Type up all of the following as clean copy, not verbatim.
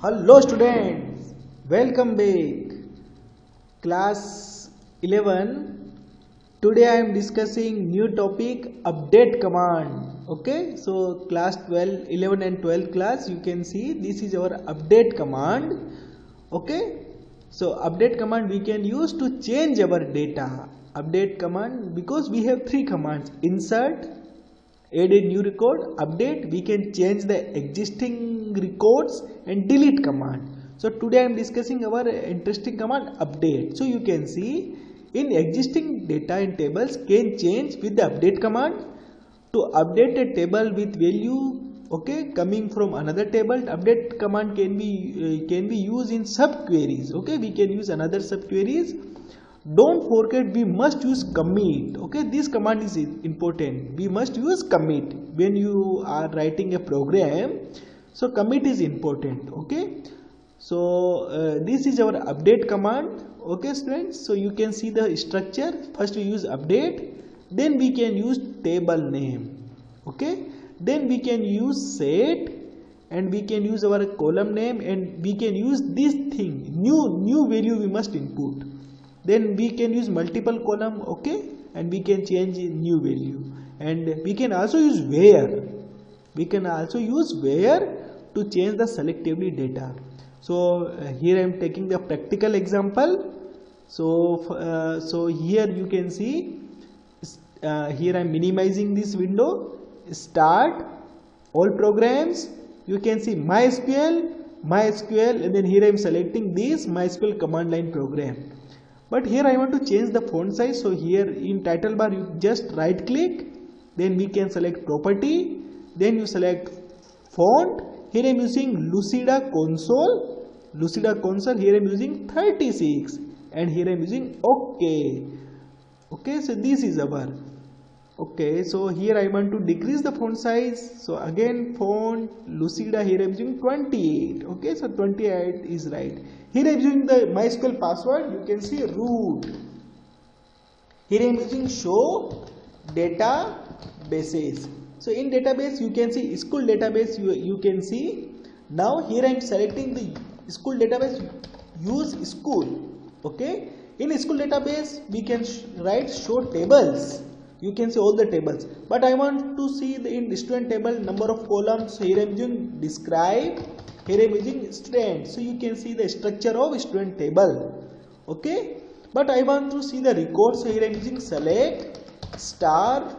Hello students, welcome back. Class 11. Today I am discussing new topic update command. Okay, so class 12, 11 and 12 class, you can see this is our update command. Okay, so update command we can use to change our data. Update command, because we have three commands: insert, add a new record, update. We can change the existing records, and delete command. So today I am discussing our interesting command update. So you can see in existing data and tables can change with the update command. To update a table with value, okay, coming from another table, update command can be used in subqueries. Okay, we can use another subqueries. Don't forget, we must use commit. Okay, this command is important. We must use commit when you are writing a program. So commit is important. Okay, so this is our update command. Okay students, so you can see the structure. First we use update, then we can use table name. Okay, then we can use set, and we can use our column name, and we can use this thing, new value we must input. Then we can use multiple column. Okay, and we can change new value, and we can also use where. We can also use where to change the selectively data. So here I am taking the practical example. So here you can see, here I am minimizing this window. Start all programs. You can see MySQL, and then here I am selecting this MySQL command line program. But here I want to change the font size. So here in title bar you just right click, then we can select property, then you select font. Here I am using Lucida Console. Here I am using 36, and here I am using OK. Okay, so this is our. Okay, so here I want to decrease the font size. So again font Lucida, here I am using 28. Okay, so 28 is right. Here I am using the MySQL password. You can see root. Here I am using show databases. So in database you can see school database. You can see now here I am selecting the school database. Use school. Okay, in school database we can write show tables. You can see all the tables, but I want to see in student table number of columns. So here I am using describe. Here I am using student. So you can see the structure of student table. Okay, but I want to see the records. So here I am using select star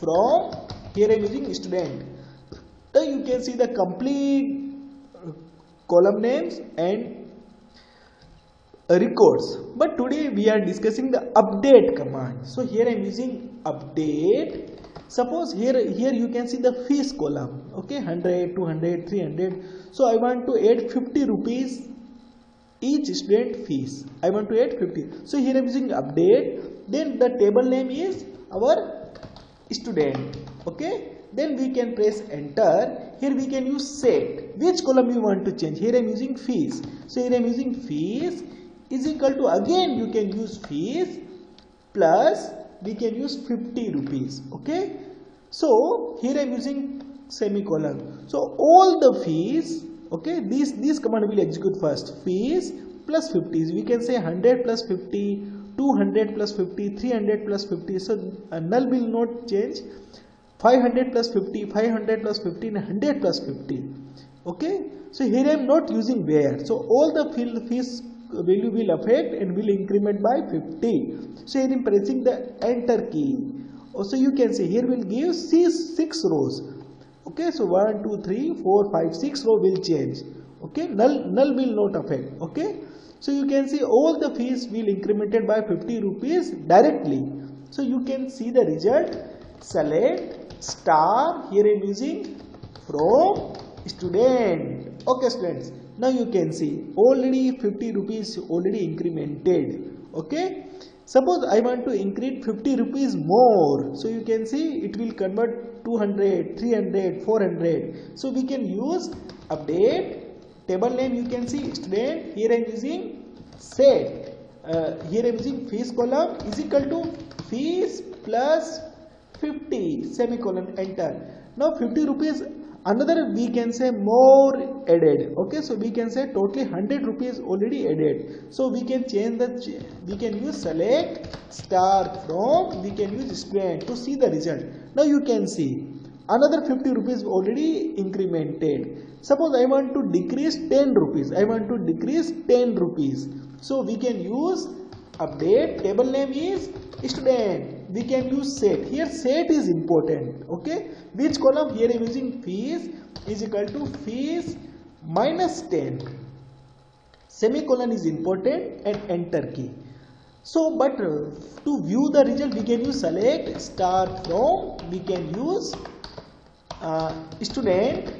from. Here I am using student. So you can see the complete column names and records. But today we are discussing the update command. So here I am using update. Suppose here you can see the fees column. Okay, 100, 200, 300. So I want to add 50 rupees each student fees. I want to add 50. So here I am using update. Then the table name is our student. Okay, then we can press enter. Here we can use set. Which column you want to change? Here I am using fees. So here I am using fees is equal to, again you can use fees plus we can use 50 rupees. Okay, so here I am using semicolon. So all the fees, okay, this command will execute first. Fees plus 50. We can say 100 plus 50, 200 plus 50, 300 plus 50. So null will not change. 500 plus 50, 500 plus 50, 100 plus 50. Okay, so here I am not using where. So all the fees value will affect and will increment by 50. So here I am pressing the enter key. Also you can see here will give 6 rows. Okay, so 1, 2, 3, 4, 5, 6 row will change. Okay, null will not affect. Okay, so you can see all the fees will incremented by 50 rupees directly. So you can see the result. Select star. Here I am using from student. Okay students, now you can see already 50 rupees already incremented. Okay, suppose I want to increase 50 rupees more. So you can see it will convert 200, 300, 400. So we can use update. Table name you can see student. Here I am using set. Here I am using fees column is equal to fees plus 50 semicolon enter. Now 50 rupees Another we can say more added. Okay, so we can say totally 100 rupees already added. So we can change we can use select star from, we can use student to see the result. Now you can see another 50 rupees already incremented. Suppose I want to decrease 10 rupees. I want to decrease 10 rupees. So we can use update, table name is student. We can use set. Here set is important. Okay, which column? Here I am using fees is equal to fees minus 10. Semicolon is important and enter key. So but to view the result we can use select star from, we can use student.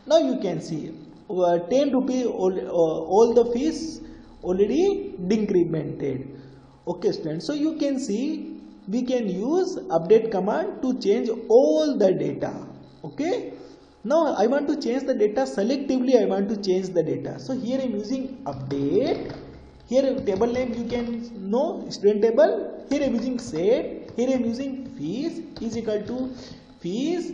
Now you can see 10 rupees all the fees already decremented. Okay students, so you can see we can use update command to change all the data. Okay, now I want to change the data selectively. I want to change the data, so here I am using update. Here table name you can know student table. Here I am using set. Here I am using fees is equal to fees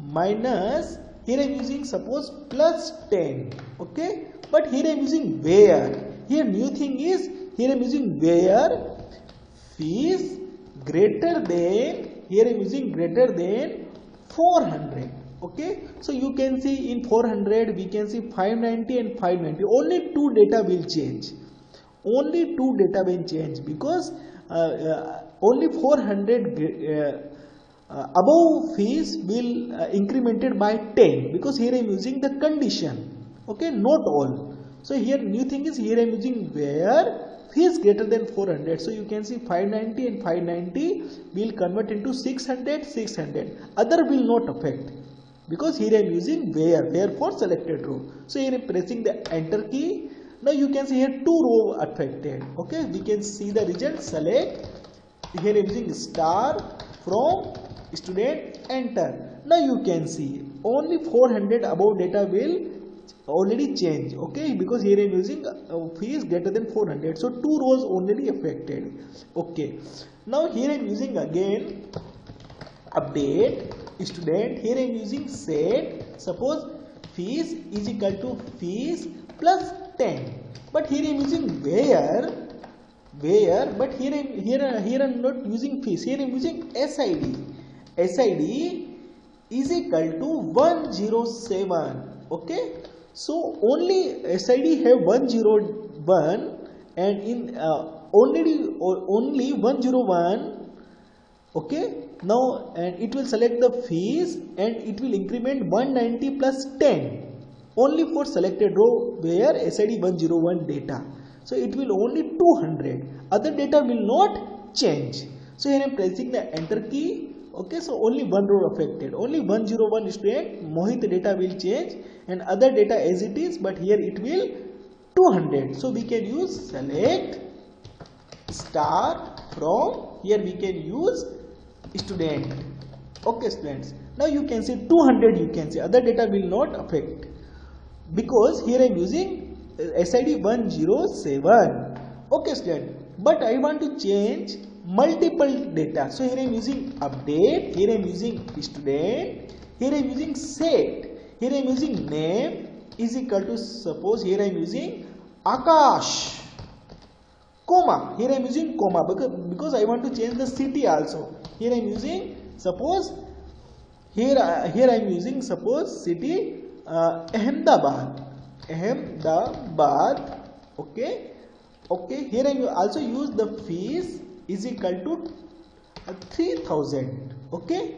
minus, here I am using suppose plus 10. Okay, but here I am using where. Here new thing is, here I am using where fees greater than, here I am using greater than 400. Okay, so you can see in 400 we can see 590 and 590. Only two data will change. Only two data will change because only 400 above fees will incremented by 10, because here I am using the condition. Okay, not all. So here new thing is, here I am using where fees greater than 400. So you can see 590 and 590 will convert into 600, 600. Other will not affect because here I am using where for selected row. So here I am pressing the enter key. Now you can see here two row affected. Okay, we can see the result. Select, here I am using star from student, enter. Now you can see only 400 above data will already change. Okay, because here I am using fees greater than 400, so two rows already affected. Okay, now here I am using again update student. Here I am using set. Suppose fees is equal to fees plus 10, but here I am using where, but here I am not using fees. Here I am using SID. SID is equal to 107. Okay, so only SID have 101 and in only 101. Okay, now and it will select the fees and it will increment 190 plus 10 only for selected row where SID 101 data. So it will only 200. Other data will not change. So here I am pressing the enter key. Okay, so only one row affected. Only 101 student Mohit data will change and other data as it is, but here it will 200. So we can use select star from, here we can use student. Okay students, now you can see 200, you can see other data will not affect because here I am using SID 107. Okay student, but I want to change multiple data. So here I am using update, here I am using student, here I am using set, here I am using name is equal to, suppose here I am using Akash, comma, here I am using comma because I want to change the city also. Here I am using, suppose here I am using suppose city Ahmedabad. Okay, okay, here I also use the fees is equal to 3000. Okay,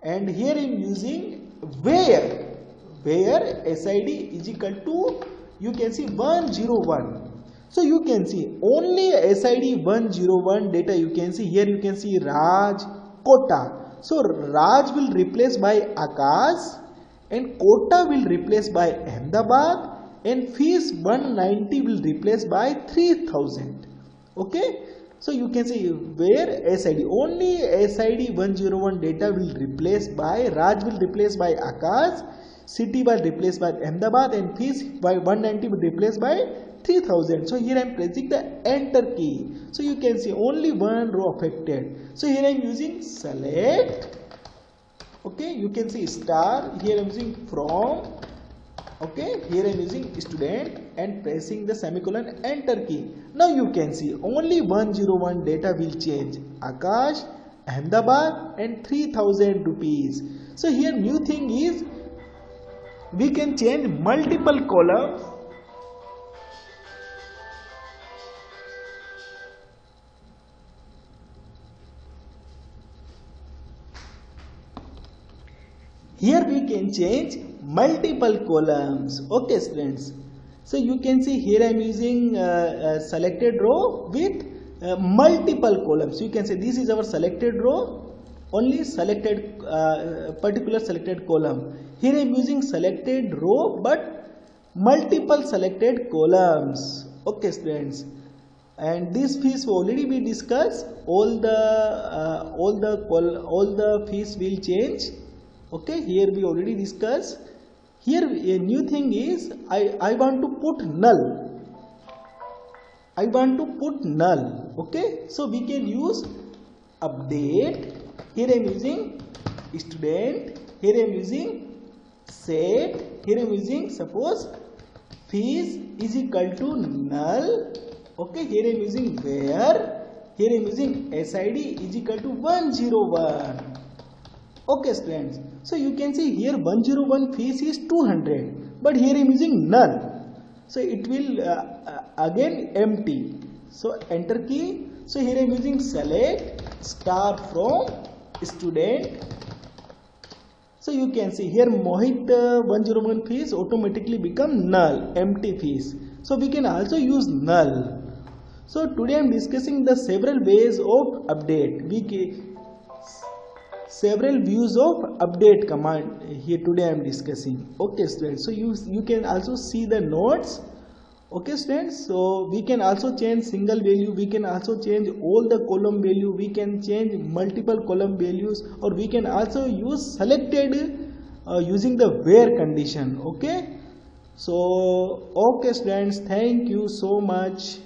and here I am using where SID is equal to, you can see 101. So you can see only SID 101 data you can see. Here you can see Raj, Kota. So Raj will replace by Akash and Kota will replace by Ahmedabad and fees 190 will replace by 3000. Okay, so you can see where SID, only SID 101 data will replace by Raj, will replace by Akash, city will replace by Ahmedabad and fees by 190 will replace by 3000. So here I am pressing the enter key. So you can see only one row affected. So here I am using select Okay, you can see star. Here I am using from. Okay, here I am using student and pressing the semicolon enter key. Now you can see only 101 data will change. Akash, Ahmedabad and 3000 rupees. So here new thing is we can change multiple columns. Here we can change multiple columns. Okay students, so you can see here I am using selected row with multiple columns. You can say this is our selected row, only selected particular selected column. Here I am using selected row but multiple selected columns. Okay students, and this fees already we discussed. All the fees will change. Okay, here we already discussed. Here a new thing is I want to put null. I want to put null. Okay, so we can use update. Here I am using student. Here I am using set. Here I am using suppose fees is equal to null. Okay, here I am using where. Here I am using SID is equal to 101. Okay students, so you can see here 101 fees is 200, but here I am using null, so it will again empty. So enter key. So here I am using select star from student. So you can see here Mohit 101 fees automatically become null, empty fees. So we can also use null. So today I am discussing the several ways of update. Several views of update command here today I am discussing. Okay students, so you can also see the notes. Okay students, so we can also change single value, we can also change all the column value, we can change multiple column values, or we can also use selected using the where condition. Okay, so okay students, thank you so much.